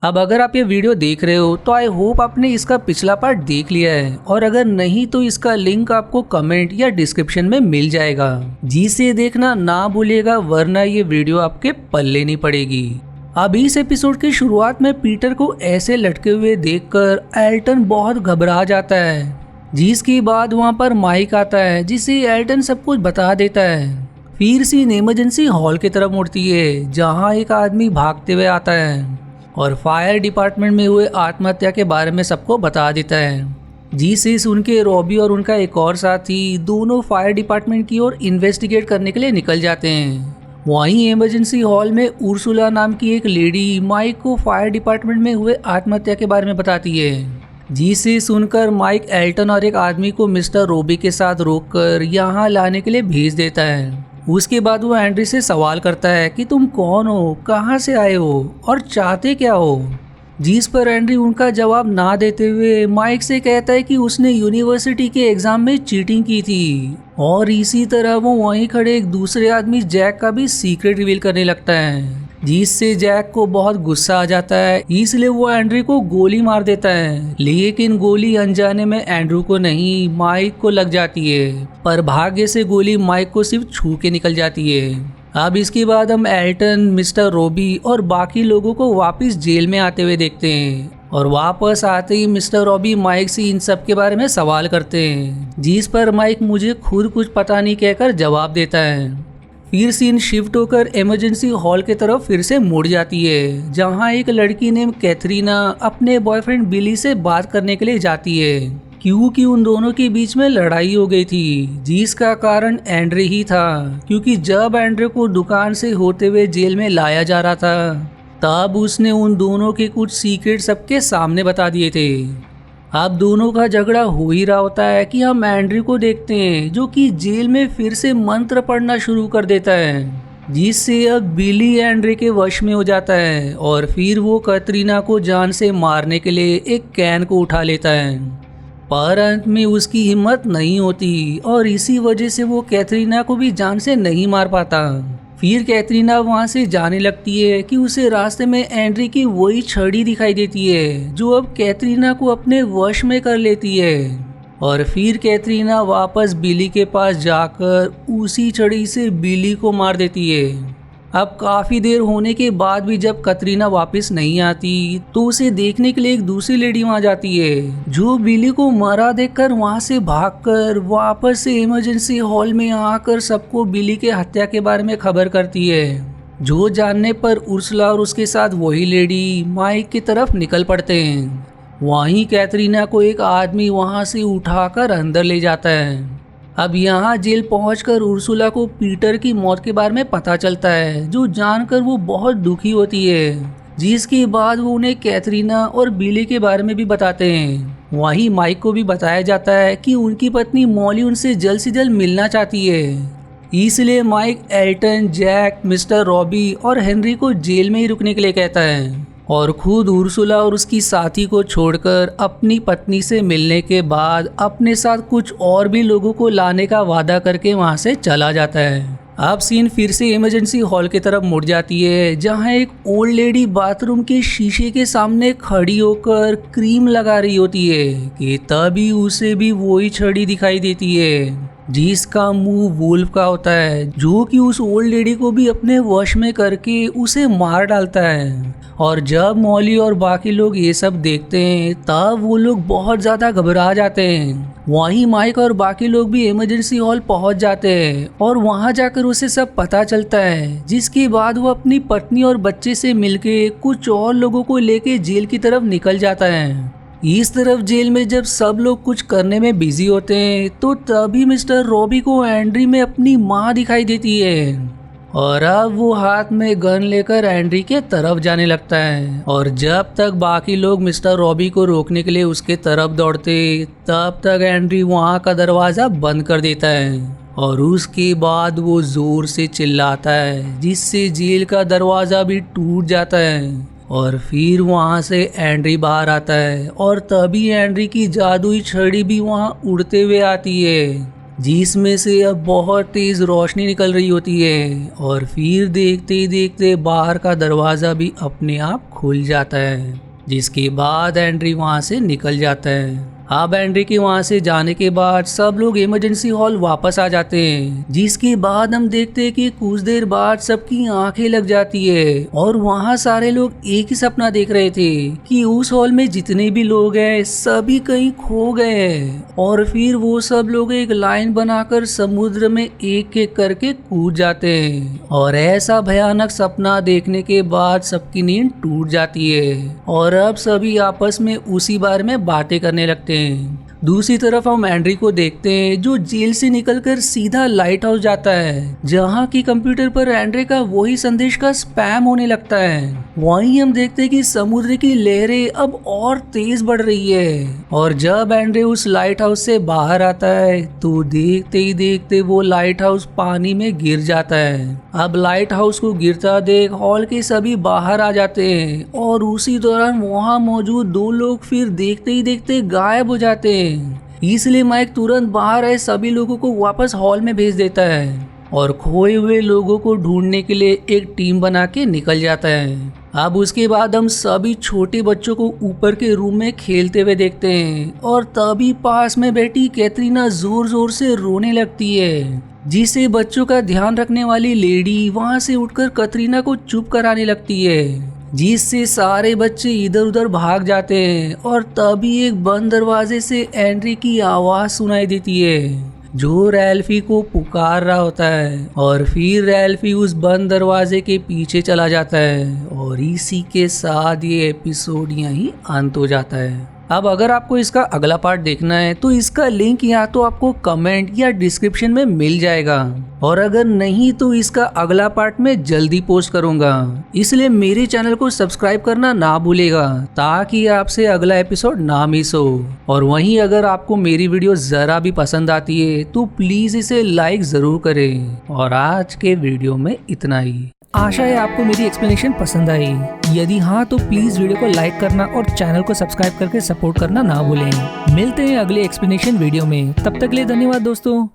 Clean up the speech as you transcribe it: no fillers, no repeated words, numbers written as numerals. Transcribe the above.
अब अगर आप ये वीडियो देख रहे हो तो आई होप आपने इसका पिछला पार्ट देख लिया है, और अगर नहीं तो इसका लिंक आपको कमेंट या डिस्क्रिप्शन में मिल जाएगा, जिसे देखना ना भूलिएगा, वरना ये वीडियो आपके पल्ले नहीं पड़ेगी। अब इस एपिसोड की शुरुआत में पीटर को ऐसे लटके हुए देखकर एल्टन बहुत घबरा जाता है, जिसके बाद वहाँ पर माइक आता है जिसे एल्टन सब कुछ बता देता है। फिर सीन इमरजेंसी हॉल की तरफ मुड़ती है, जहाँ एक आदमी भागते हुए आता है और फायर डिपार्टमेंट में हुए आत्महत्या के बारे में सबको बता देता है, जिसे सुन के रॉबी और उनका एक और साथी दोनों फायर डिपार्टमेंट की ओर इन्वेस्टिगेट करने के लिए निकल जाते हैं। वहीं इमरजेंसी हॉल में उर्सुला नाम की एक लेडी माइक को फायर डिपार्टमेंट में हुए आत्महत्या के बारे में बताती है, जिसे सुनकर माइक एल्टन और एक आदमी को मिस्टर रॉबी के साथ रोककर यहाँ लाने के लिए भेज देता है। उसके बाद वो एंड्री से सवाल करता है कि तुम कौन हो, कहाँ से आए हो और चाहते क्या हो, जिस पर एंड्री उनका जवाब ना देते हुए माइक से कहता है कि उसने यूनिवर्सिटी के एग्जाम में चीटिंग की थी, और इसी तरह वो वहीं खड़े एक दूसरे आदमी जैक का भी सीक्रेट रिवील करने लगता है, जिससे जैक को बहुत गुस्सा आ जाता है। इसलिए वो एंड्रू को गोली मार देता है, लेकिन गोली अनजाने में एंड्रू को नहीं माइक को लग जाती है, पर भाग्य से गोली माइक को सिर्फ छू के निकल जाती है। अब इसके बाद हम एल्टन, मिस्टर रॉबी और बाकी लोगों को वापस जेल में आते हुए देखते हैं, और वापस आते ही मिस्टर रॉबी माइक से इन सब के बारे में सवाल करते हैं, जिस पर माइक मुझे खुद कुछ पता नहीं कहकर जवाब देता है। फिर सीन शिफ्ट होकर इमरजेंसी हॉल की तरफ फिर से मुड़ जाती है, जहां एक लड़की नेम कैथरीना अपने बॉयफ्रेंड बिली से बात करने के लिए जाती है, क्योंकि उन दोनों के बीच में लड़ाई हो गई थी, जिसका कारण एंड्रे ही था, क्योंकि जब एंड्रे को दुकान से होते हुए जेल में लाया जा रहा था, तब उसने उन दोनों के कुछ सीक्रेट सबके सामने बता दिए थे। अब दोनों का झगड़ा हो ही रहा होता है कि हम एंड्रू को देखते हैं, जो कि जेल में फिर से मंत्र पढ़ना शुरू कर देता है, जिससे अब बिली एंड्रे के वश में हो जाता है, और फिर वो कैथरीना को जान से मारने के लिए एक कैन को उठा लेता है, पर अंत में उसकी हिम्मत नहीं होती, और इसी वजह से वो कैथरीना को भी जान से नहीं मार पाता। फिर कैथरीना वहां से जाने लगती है कि उसे रास्ते में एंड्री की वही छड़ी दिखाई देती है, जो अब कैथरीना को अपने वश में कर लेती है, और फिर कैथरीना वापस बिली के पास जाकर उसी छड़ी से बिली को मार देती है। अब काफी देर होने के बाद भी जब कैथरीना वापस नहीं आती, तो उसे देखने के लिए एक दूसरी लेडी वहां जाती है, जो बिली को मरा देखकर वहां से भागकर वापस से इमरजेंसी हॉल में आकर सबको बिली के हत्या के बारे में खबर करती है, जो जानने पर उर्सुला और उसके साथ वही लेडी माइक की तरफ निकल पड़ते हैं। वहीं कैथरीना को एक आदमी वहां से उठाकर अंदर ले जाता है। अब यहाँ जेल पहुंचकर उर्सुला को पीटर की मौत के बारे में पता चलता है, जो जानकर वो बहुत दुखी होती है, जिसके बाद वो उन्हें कैथरीना और बिली के बारे में भी बताते हैं। वहीं माइक को भी बताया जाता है कि उनकी पत्नी मॉली उनसे जल्द से जल्द मिलना चाहती है, इसलिए Mike Elton, Jack, mister Robbie और हेनरी को जेल में ही रुकने के लिए कहता है, और खुद उर्सुला और उसकी साथी को छोड़कर अपनी पत्नी से मिलने के बाद अपने साथ कुछ और भी लोगों को लाने का वादा करके वहां से चला जाता है। अब सीन फिर से इमरजेंसी हॉल की तरफ मुड़ जाती है, जहां एक ओल्ड लेडी बाथरूम के शीशे के सामने खड़ी होकर क्रीम लगा रही होती है कि तभी उसे भी वही छड़ी दिखाई देती है, जिसका मुंह वुल्फ का होता है, जो कि उस ओल्ड लेडी को भी अपने वश में करके उसे मार डालता है। और जब मॉली और बाकी लोग ये सब देखते हैं, तब वो लोग बहुत ज़्यादा घबरा जाते हैं। वहीं माइक और बाकी लोग भी इमरजेंसी हॉल पहुंच जाते हैं, और वहां जाकर उसे सब पता चलता है, जिसके बाद वो अपनी पत्नी और बच्चे से मिलके कुछ और लोगों को लेके जेल की तरफ निकल जाता है। इस तरफ जेल में जब सब लोग कुछ करने में बिजी होते हैं, तो तभी मिस्टर रॉबी को एंड्री में अपनी माँ दिखाई देती है, और अब वो हाथ में गन लेकर एंड्री के तरफ जाने लगता है, और जब तक बाकी लोग मिस्टर रॉबी को रोकने के लिए उसके तरफ दौड़ते, तब तक एंड्री वहाँ का दरवाज़ा बंद कर देता है, और उसके बाद वो जोर से चिल्लाता है, जिससे जेल का दरवाज़ा भी टूट जाता है, और फिर वहाँ से एंड्री बाहर आता है, और तभी एंड्री की जादुई छड़ी भी वहाँ उड़ते हुए आती है, जिसमें से अब बहुत तेज रोशनी निकल रही होती है और फिर देखते ही देखते बाहर का दरवाज़ा भी अपने आप खुल जाता है, जिसके बाद एंड्री वहाँ से निकल जाता है। अब एंड्री के वहाँ से जाने के बाद सब लोग इमरजेंसी हॉल वापस आ जाते हैं, जिसके बाद हम देखते हैं कि कुछ देर बाद सबकी आंखें लग जाती है और वहाँ सारे लोग एक ही सपना देख रहे थे कि उस हॉल में जितने भी लोग हैं सभी कहीं खो गए हैं। और फिर वो सब लोग एक लाइन बनाकर समुद्र में एक एक करके कूद जाते हैं और ऐसा भयानक सपना देखने के बाद सबकी नींद टूट जाती है और अब सभी आपस में उसी बारे में बातें करने लगते हैं। दूसरी तरफ हम एंड्री को देखते हैं जो जेल से निकलकर सीधा लाइट हाउस जाता है, जहाँ की कंप्यूटर पर एंड्री का वही संदेश का स्पैम होने लगता है। वहीं हम देखते हैं कि समुद्र की लहरें अब और तेज बढ़ रही है और जब एंड्री उस लाइट हाउस से बाहर आता है तो देखते ही देखते वो लाइट हाउस पानी में गिर जाता है। अब लाइट हाउस को गिरता देख हॉल के सभी बाहर आ जाते हैं और उसी दौरान वहाँ मौजूद दो लोग फिर देखते ही देखते गायब हो जाते हैं। इसलिए माइक तुरंत बाहर आए सभी लोगों को वापस हॉल में भेज देता है और खोए हुए लोगों को ढूंढने के लिए एक टीम बना के निकल जाता है। अब उसके बाद हम सभी छोटे बच्चों को ऊपर के रूम में खेलते हुए देखते हैं और तभी पास में बैठी कैटरीना जोर जोर से रोने लगती है, जिसे बच्चों का ध्यान रखने वाली लेडी वहां से उठकर कैटरीना को चुप कराने लगती है, जिससे सारे बच्चे इधर उधर भाग जाते हैं और तभी एक बंद दरवाजे से एंड्री की आवाज सुनाई देती है जो रैल्फी को पुकार रहा होता है। और फिर रैल्फी उस बंद दरवाजे के पीछे चला जाता है और इसी के साथ ये एपिसोड यहीं अंत हो जाता है। अब अगर आपको इसका अगला पार्ट देखना है तो इसका लिंक या तो आपको कमेंट या डिस्क्रिप्शन में मिल जाएगा, और अगर नहीं तो इसका अगला पार्ट मैं जल्दी पोस्ट करूंगा, इसलिए मेरे चैनल को सब्सक्राइब करना ना भूलेगा ताकि आपसे अगला एपिसोड ना मिस हो। और वहीं अगर आपको मेरी वीडियो जरा भी पसंद आती है तो प्लीज इसे लाइक जरूर करें। और आज के वीडियो में इतना ही। आशा है आपको मेरी एक्सप्लेनेशन पसंद आई। यदि हाँ तो प्लीज वीडियो को लाइक करना और चैनल को सब्सक्राइब करके सपोर्ट करना ना भूलें। मिलते हैं अगले एक्सप्लेनेशन वीडियो में, तब तक के लिए धन्यवाद दोस्तों।